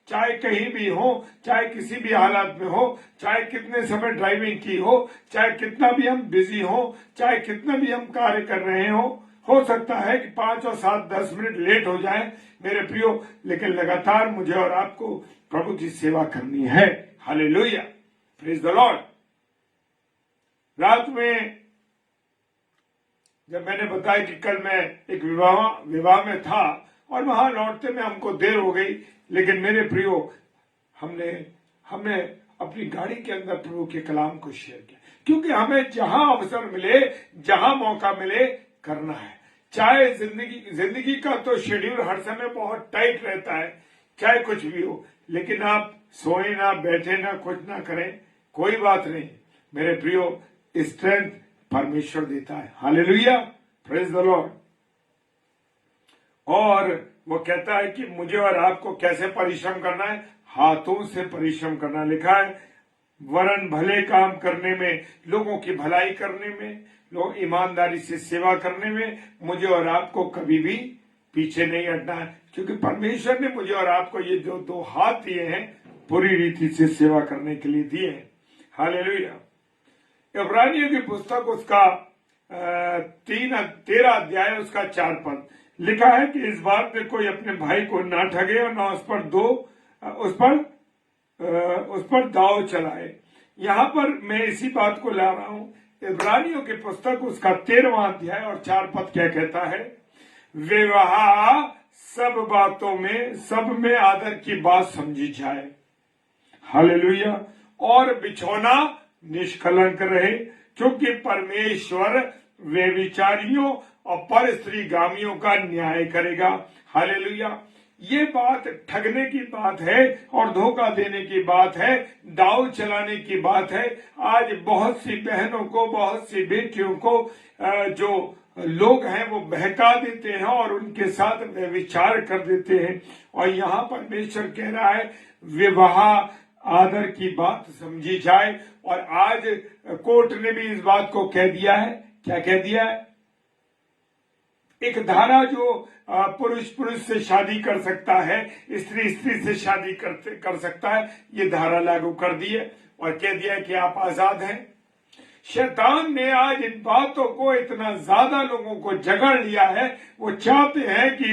D: चाहे कहीं भी हो, चाहे किसी भी हालत में हो, चाहे कितने समय ड्राइविंग की हो, चाहे कितना भी हम बिजी हो, चाहे कितना भी हम कार्य कर रहे हो सकता है कि 5 और 7 10 मिनट लेट हो जाए मेरे प्रियो, लेकिन लगातार मुझे और आपको प्रभु की सेवा करनी है। हालेलुया। Praise the Lord. रात में जब मैंने बताया कि कल मैं एक विवाह में था और वहां लौटते में हमको देर हो गई, लेकिन मेरे प्रियो, हमने अपनी गाड़ी के अंदर प्रभु के कलाम को शेयर किया, क्योंकि हमें जहां अवसर मिले, जहां मौका मिले, करना है। चाहे जिंदगी का तो शेड्यूल हर समय बहुत टाइट रहता है, चाहे कुछ भी हो, लेकिन आप सोए ना, बैठे ना, कुछ ना करें, कोई बात नहीं मेरे प्रियो, स्ट्रेंथ परमेश्वर देता है। हालेलुया। Praise the Lord. और वो कहता है कि मुझे और आपको कैसे परिश्रम करना है? हाथों से परिश्रम करना। लिखा है, वरन भले काम करने में, लोगों की भलाई करने में, लोग ईमानदारी से सेवा करने में मुझे और आपको कभी भी पीछे नहीं हटना है, क्योंकि परमेश्वर ने मुझे और आपको ये जो 2 हाथ दिए हैं पूरी रीति से सेवा करने के लिए दिए हैं। हालेलुया। इब्रानियों की पुस्तक उसका 13 अध्याय उसका 4 पद लिखा है कि इस बात में कोई अपने भाई को ना ठगे और ना उस पर दाव चलाए। यहां पर मैं इसी बात को ला रहा हूं। इब्रानियों की पुस्तक उसका 13वां अध्याय और 4 पद क्या कहता है? विवाह सब बातों में, सब में आदर की बात समझी जाए, हालेलुया, और बिछौना निष्कलंक रहे, क्योंकि परमेश्वर व्यभिचारियों और पर स्त्रीगामियों का न्याय करेगा, हालेलुया। ये बात ठगने की बात है और धोखा देने की बात है, दाव चलाने की बात है। आज बहुत सी बहनों को, बहुत सी बेटियों को जो लोग हैं वो बहका देते हैं और उनके साथ व्यभिचार कर देते हैं। और यहाँ परमेश्वर कह रहा है विवाह आदर की बात समझी जाए। और आज कोर्ट ने भी इस बात को कह दिया है। क्या कह दिया है? एक धारा जो पुरुष पुरुष से शादी कर सकता है, स्त्री स्त्री से शादी कर सकता है, ये धारा लागू कर दी है और कह दिया है कि आप आजाद हैं। शैतान ने आज इन बातों को इतना ज्यादा लोगों को जकड़ लिया है। वो चाहते हैं कि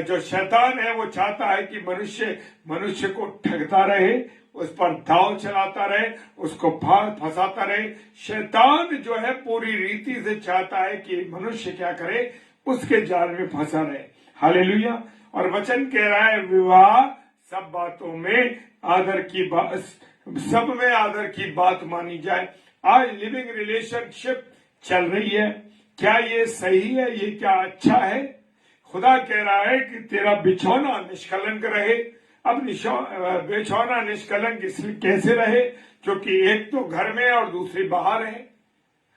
D: जो शैतान है वो चाहता है कि मनुष्य को ठगता रहे, उस पर दाव चलाता रहे, उसको फंसाता रहे। शैतान जो है पूरी रीति से चाहता है कि मनुष्य क्या करे, उसके जाल में फंसा रहे, हालेलुया। और वचन कह रहा है विवाह सब बातों में आदर की बात, सब में आदर की बात मानी जाए। आज लिविंग रिलेशनशिप चल रही है, क्या ये सही है? ये क्या अच्छा है? खुदा कह रहा है कि तेरा बिछौना निष्कलंक रहे। अब बिछौना निष्कलंक इसलिए कैसे रहे? क्योंकि एक तो घर में और दूसरी बाहर है।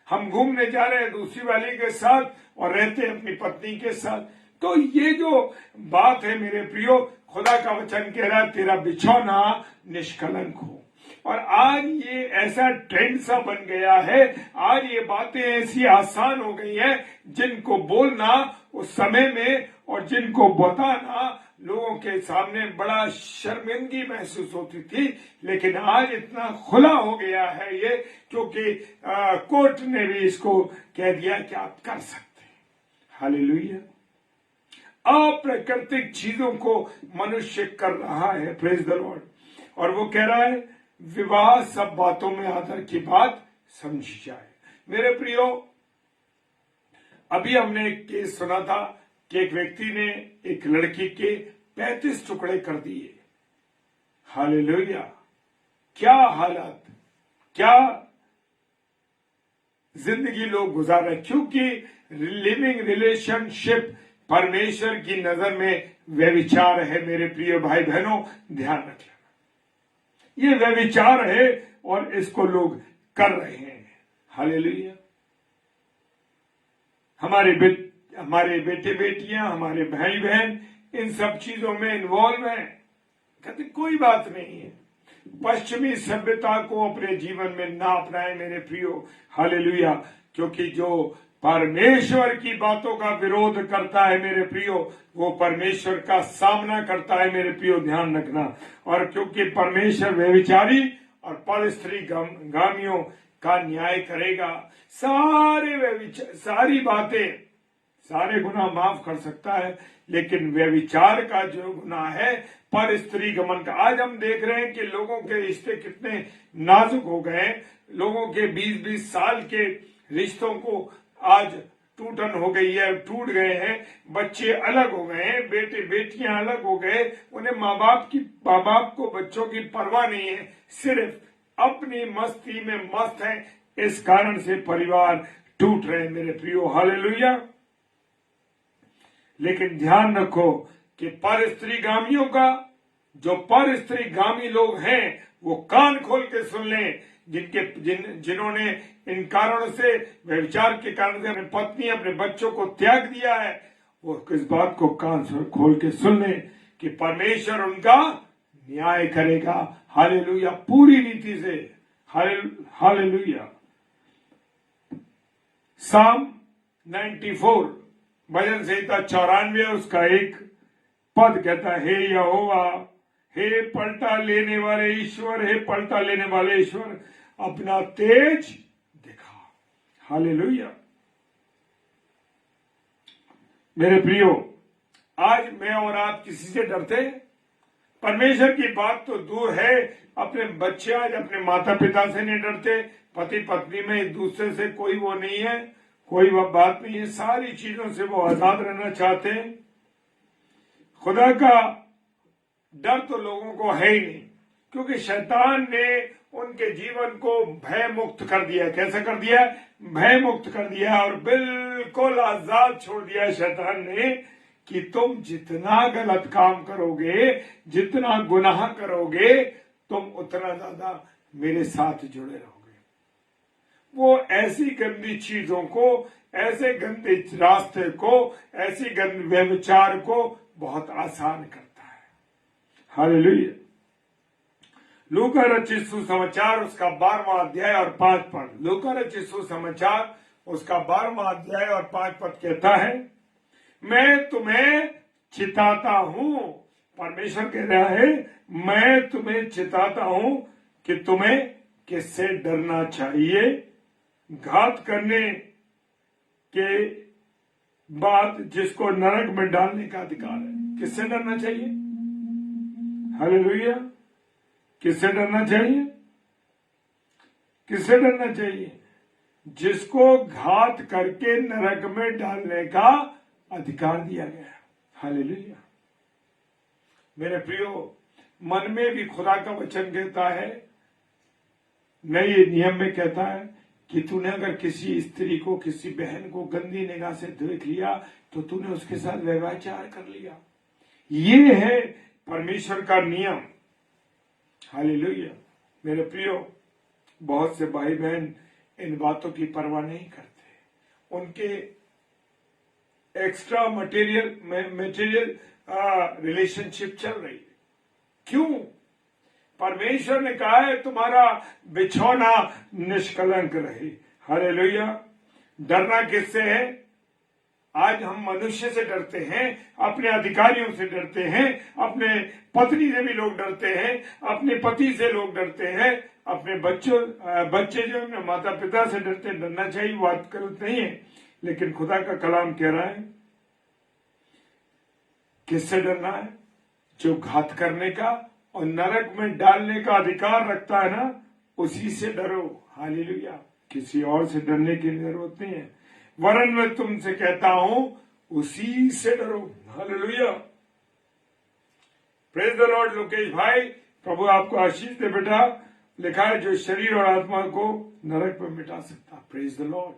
D: हम घूमने जा रहे हैं दूसरी वाली के साथ और रहते हैं अपनी पत्नी के साथ। तो ये जो बात है मेरे प्रियो, खुदा का वचन कह रहा है तेरा बिछौना निष्कलंक हो। और आज ये ऐसा ट्रेंड सा बन गया है, आज ये बातें ऐसी आसान हो गई हैं जिनको बोलना उस समय में और जिनको बताना लोगों के सामने बड़ा शर्मिंदगी महसूस होती थी। लेकिन आज इतना खुला हो गया है ये, क्योंकि कोर्ट ने भी इसको कह दिया कि आप कर सकते हैं, हालेलुया। अप्राकृतिक चीजों को मनुष्य कर रहा है, प्रेज द लॉर्ड। और वो कह रहा है विवाह सब बातों में आदर की बात समझी जाए। मेरे प्रियो, अभी हमने एक केस सुना था कि एक व्यक्ति ने एक लड़की के 35 टुकड़े कर दिए, हालेलुया। क्या हालत, क्या जिंदगी लोग गुजार रहे, क्योंकि लिविंग रिलेशनशिप परमेश्वर की नजर में व्यभिचार है। मेरे प्रिय भाई बहनों, ध्यान रखना, ये व्यभिचार है और इसको लोग कर रहे हैं, हालेलुया। हमारे बेटे बेटियां, हमारे भाई बहन इन सब चीजों में इन्वॉल्व हैं। कहते कोई बात नहीं है, पश्चिमी सभ्यता को अपने जीवन में ना अपनाए मेरे प्रियो, हालेलुया। क्योंकि जो परमेश्वर की बातों का विरोध करता है मेरे प्रियो, वो परमेश्वर का सामना करता है मेरे प्रियो, ध्यान रखना। और क्योंकि परमेश्वर व्यभिचारी और पर स्त्री गामियों का न्याय करेगा। सारी बातें, सारे गुनाह माफ कर सकता है, लेकिन व्यभिचार का जो गुनाह है, पर स्त्री गमन का, आज हम देख रहे हैं कि लोगों के रिश्ते कितने नाजुक हो गए। लोगों के 20-20 साल के रिश्तों को आज टूटन हो गई है, टूट गए हैं। बच्चे अलग हो गए हैं, बेटे बेटियां अलग हो गए। उन्हें माँ बाप को बच्चों की परवाह नहीं है, सिर्फ अपनी मस्ती में मस्त है। इस कारण से परिवार टूट रहे हैं मेरे प्रियो, हालेलुया। लेकिन ध्यान रखो कि पर स्त्री गामियों का, जो पर स्त्री गामी लोग हैं वो कान खोल के सुन लें। जिन्होंने इन कारणों से, व्यभिचार के कारण से अपनी पत्नी अपने बच्चों को त्याग दिया है, वो इस बात को कान खोल के सुन लें कि परमेश्वर उनका न्याय करेगा, हालेलुया, पूरी रीति से, हालेलुया। साम 94 भजन संहिता 94 उसका एक पद कहता है, हे यहोवा, हे पलटा लेने वाले ईश्वर, हे पलटा लेने वाले ईश्वर, अपना तेज दिखा। हालेलुया। मेरे प्रियो, आज मैं और आप किसी से डरते हैं? परमेश्वर की बात तो दूर है, अपने बच्चे आज अपने माता पिता से नहीं डरते, पति पत्नी में एक दूसरे से कोई वो नहीं है, कोई वह बात नहीं है, सारी चीजों से वो आजाद रहना चाहते हैं। खुदा का डर तो लोगों को है ही नहीं, क्योंकि शैतान ने उनके जीवन को भय मुक्त कर दिया। कैसा कर दिया? भय मुक्त कर दिया और बिल्कुल आजाद छोड़ दिया शैतान ने कि तुम जितना गलत काम करोगे, जितना गुनाह करोगे, तुम उतना ज्यादा मेरे साथ जुड़े रहोगे। वो ऐसी गंदी चीजों को, ऐसे गंदे रास्ते को, ऐसी गंदे व्यभिचार को बहुत आसान करता है। हालेलुया। लूका रचित सुसमाचार उसका 12वां अध्याय और 5 पद। लूका रचित सुसमाचार उसका 12वां अध्याय और 5 पद कहता है, मैं तुम्हें चिताता हूं। परमेश्वर कह रहा है, मैं तुम्हें चिताता हूं कि तुम्हें किससे डरना चाहिए। घात करने के बाद जिसको नरक में डालने का अधिकार है, किससे डरना चाहिए? हालेलुया। किससे डरना चाहिए? किससे डरना चाहिए? जिसको घात करके नरक में डालने का अधिकार दिया गया। हालेलुया। मेरे प्रियो, मन में भी खुदा का वचन कहता है, नए नियम में कहता है कि तूने अगर किसी स्त्री को, किसी बहन को गंदी निगाह से देख लिया तो तूने उसके साथ व्यभिचार कर लिया। ये है परमेश्वर का नियम। हालेलुया। मेरे प्रियो, बहुत से भाई बहन इन बातों की परवाह नहीं करते। उनके एक्स्ट्रा मटेरियल रिलेशनशिप चल रही है। क्यों? परमेश्वर ने कहा है तुम्हारा बिछौना निष्कलंक रहे। हालेलुया। डरना किससे है? आज हम मनुष्य से डरते हैं, अपने अधिकारियों से डरते हैं, अपने पत्नी से भी लोग डरते हैं, अपने पति से लोग डरते हैं, अपने बच्चे जो अपने माता पिता से डरते हैं। डरना चाहिए, बात गलत नहीं है, लेकिन खुदा का कलाम कह रहा है किससे डरना है? जो घात करने का और नरक में डालने का अधिकार रखता है ना, उसी से डरो। हालेलुया। किसी और से डरने की जरूरत नहीं है, वरन मैं तुमसे कहता हूं उसी से डरो। Hallelujah. Praise the Lord. Lokesh भाई, प्रभु आपको आशीष दे बेटा। लिखा है जो शरीर और आत्मा को नरक में मिटा सकता। Praise the Lord.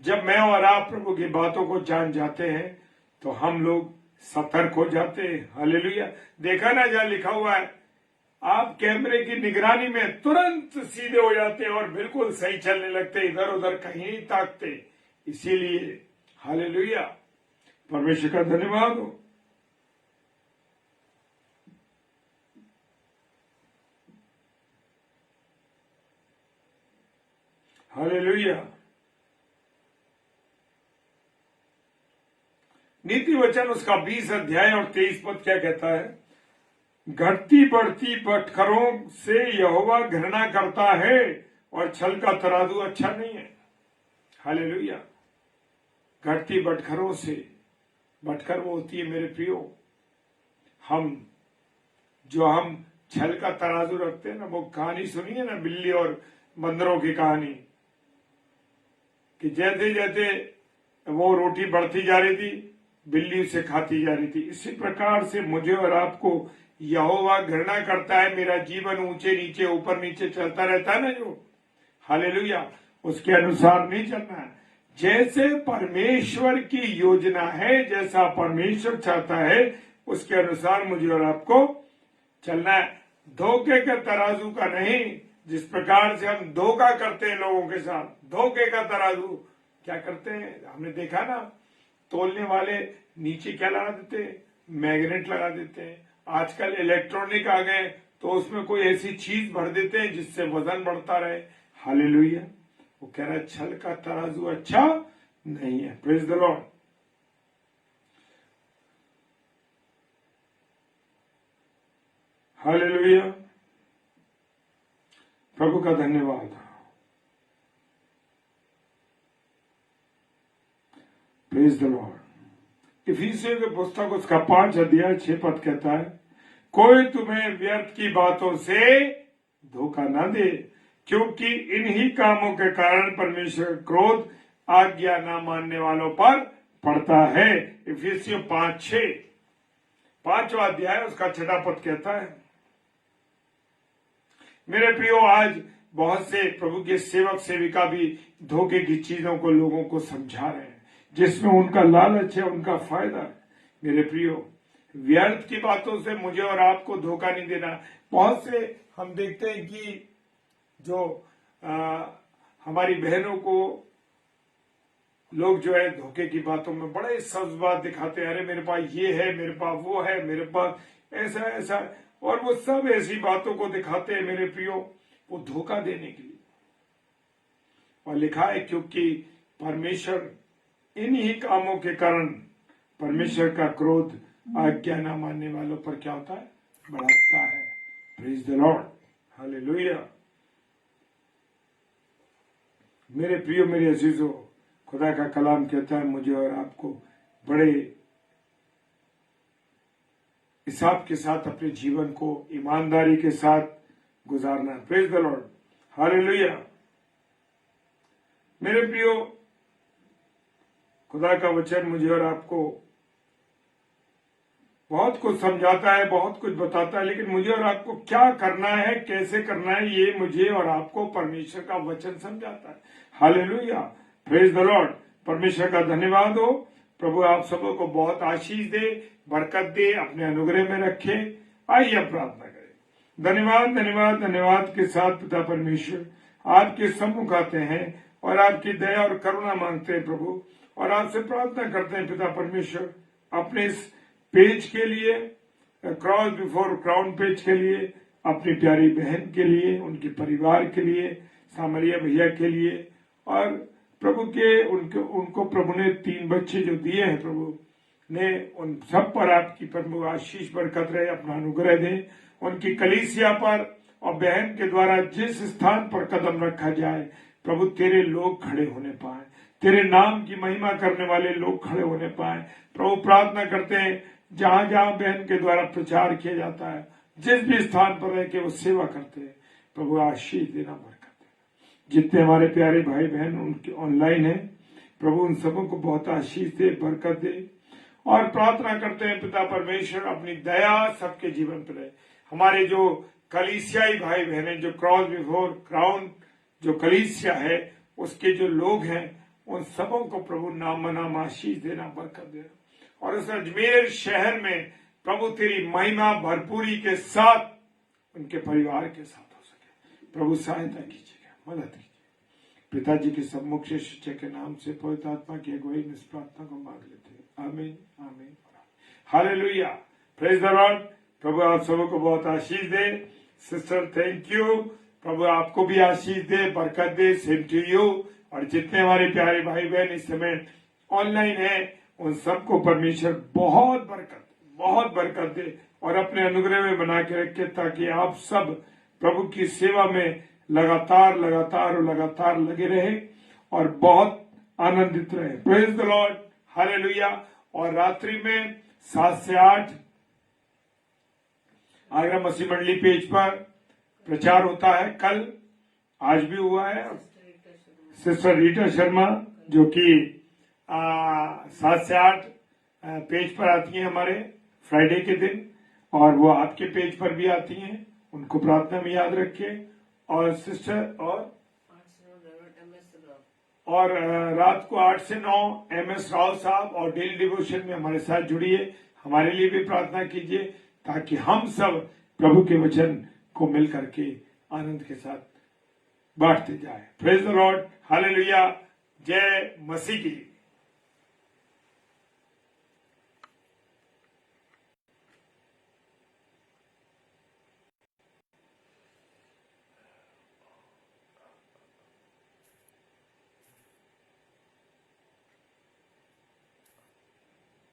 D: जब मैं और आप प्रभु की बातों को जान जाते हैं तो हम लोग सतर्क हो जाते हैं। हालेलुया। देखा ना जहां लिखा हुआ है, आप कैमरे की निगरानी में तुरंत सीधे हो जाते हैं और बिल्कुल सही चलने लगते, इधर उधर कहीं नहीं ताकते। इसीलिए हालेलुया, परमेश्वर का धन्यवाद हो। हालेलुया। नीति वचन उसका 20 अध्याय और 23 पद क्या कहता है? घटती बढ़ती बटखरों से यहोवा घृणा करता है और छल का तराजू अच्छा नहीं है। हालेलुया। घटती बटखरों से, बटखर वो होती है मेरे प्रियो, हम छल का तराजू रखते हैं ना। वो कहानी सुनी है ना, बिल्ली और बंदरों की कहानी, कि जैसे जैसे वो रोटी बढ़ती जा रही थी, बिल्ली उसे खाती जा रही थी। इसी प्रकार से मुझे और आपको यहोवा घृणा करता है। मेरा जीवन ऊंचे नीचे, ऊपर नीचे चलता रहता है ना जो, हालेलुया, उसके अनुसार नहीं चलना है। जैसे परमेश्वर की योजना है, जैसा परमेश्वर चाहता है, उसके अनुसार मुझे और आपको चलना है। धोखे के तराजू का नहीं। जिस प्रकार से हम धोखा करते हैं लोगों के साथ, धोखे का तराजू क्या करते हैं, हमने देखा ना, तोलने वाले नीचे क्या लगा देते हैं? मैग्नेट लगा देते हैं। आजकल इलेक्ट्रॉनिक आ गए तो उसमें कोई ऐसी चीज भर देते हैं जिससे वजन बढ़ता रहे। हालेलुया। वो कह रहा है छल का तराजू अच्छा नहीं है। Praise the Lord. हालेलुया। प्रभु का धन्यवाद। Praise the Lord. इफिसियों की पुस्तक उसका 5 अध्याय 6 पद कहता है, कोई तुम्हें व्यर्थ की बातों से धोखा न दे, क्योंकि इन्हीं कामों के कारण परमेश्वर क्रोध आज्ञा न मानने वालों पर पड़ता है। इफिसियों 5:6 5वां अध्याय उसका 6 पद कहता है। मेरे प्रियो, आज बहुत से प्रभु के सेवक सेविका भी धोखे की चीजों को लोगों को समझा रहे हैं, जिसमें उनका लालच है, उनका फायदा है। मेरे प्रियो, व्यर्थ की बातों से मुझे और आपको धोखा नहीं देना। बहुत से हम देखते हैं कि जो हमारी बहनों को लोग जो है धोखे की बातों में बड़े सब्ज़बात दिखाते हैं, अरे मेरे पास ये है, मेरे पास वो है, मेरे पास ऐसा ऐसा, और वो सब ऐसी बातों को दिखाते हैं मेरे प्रियो, वो धोखा देने के लिए। और लिखा है, क्योंकि परमेश्वर इन्हीं कामों के कारण परमेश्वर का क्रोध आज्ञा न मानने वालों पर क्या होता है, बढ़ता है। Praise the Lord, hallelujah. मेरे प्रियो, मेरे अजीजों, खुदा का कलाम कहता है मुझे और आपको बड़े हिसाब के साथ अपने जीवन को ईमानदारी के साथ गुजारना है। Praise the Lord, hallelujah. मेरे प्रियो, खुदा का वचन मुझे और आपको बहुत कुछ समझाता है, बहुत कुछ बताता है, लेकिन मुझे और आपको क्या करना है, कैसे करना है, ये मुझे और आपको परमेश्वर का वचन समझाता है। Hallelujah, praise the Lord. परमेश्वर का धन्यवाद हो। प्रभु आप सबों को बहुत आशीष दे, बरकत दे, अपने अनुग्रह में रखे। आइए अब प्रार्थना करें। धन्यवाद धन्यवाद धन्यवाद के साथ पिता परमेश्वर आपके सम्मुख आते हैं और आपकी दया और करुणा मांगते हैं प्रभु, और आपसे प्रार्थना करते हैं पिता परमेश्वर, अपने इस पेज के लिए, क्रॉस बिफोर क्राउन पेज के लिए, अपनी प्यारी बहन के लिए, उनके परिवार के लिए, सामरिया भैया के लिए, और प्रभु के उनको प्रभु ने 3 बच्चे जो दिए हैं प्रभु ने, उन सब पर आपकी प्रभु आशीष बरकत रहे, अपना अनुग्रह दें। उनकी कलीसिया पर और बहन के द्वारा जिस स्थान पर कदम रखा जाए प्रभु, तेरे लोग खड़े होने पाए, तेरे नाम की महिमा करने वाले लोग खड़े होने पाए। प्रभु प्रार्थना करते हैं जहां जहां बहन के द्वारा प्रचार किया जाता है, जिस भी स्थान पर रह के वो सेवा करते हैं, प्रभु आशीष देना, बरकत देना। जितने हमारे प्यारे भाई बहन उनके ऑनलाइन है प्रभु, उन सबों को बहुत आशीष दे, बरकत दे। और प्रार्थना करते हैं पिता परमेश्वर, अपनी दया सबके जीवन पर रहे। हमारे जो कलीसियाई भाई बहन है, जो क्रॉस बिफोर क्राउन जो कलीसिया है, उसके जो लोग हैं, उन सबों को प्रभु नाम नाम आशीष देना, बरकत देना। और उस अजमेर शहर में प्रभु तेरी महिमा भरपूरी के साथ उनके परिवार के साथ हो सके। प्रभु सहायता कीजिएगा, मदद कीजिए। पिताजी के सब मुख्य शिक्षक के नाम से पवित्र आत्मा की अगुवाई में इस प्रार्थना को मांग लेते हैं। आमीन, आमीन, हालेलुया, प्रेज द लॉर्ड। प्रभु आप सबों को बहुत आशीष दे। सिस्टर थैंक यू, प्रभु आपको भी आशीष दे, बरकत दे, सेम टू यू। और जितने हमारे प्यारे भाई बहन इस समय ऑनलाइन है, उन सबको परमेश्वर बहुत बरकत दे और अपने अनुग्रह में बना के रखे, ताकि आप सब प्रभु की सेवा में लगातार लगे रहे और बहुत आनंदित रहे। Praise the Lord, hallelujah. और रात्रि में 7 से 8 आगरा मसीह मंडली पेज पर प्रचार होता है। कल, आज भी हुआ है। सिस्टर रीटा शर्मा जो कि 7 से 8 पेज पर आती हैं हमारे फ्राइडे के दिन, और वो आपके पेज पर भी आती हैं, उनको प्रार्थना में याद रखिए। और सिस्टर और रात को 8 से 9 MS राव साहब और डेली डिवोशन में हमारे साथ जुड़िए, हमारे लिए भी प्रार्थना कीजिए, ताकि हम सब प्रभु के वचन को मिल करके आनंद के साथ बांटते जाए। प्रेज द लॉर्ड, हालेलुया, जय मसीह की।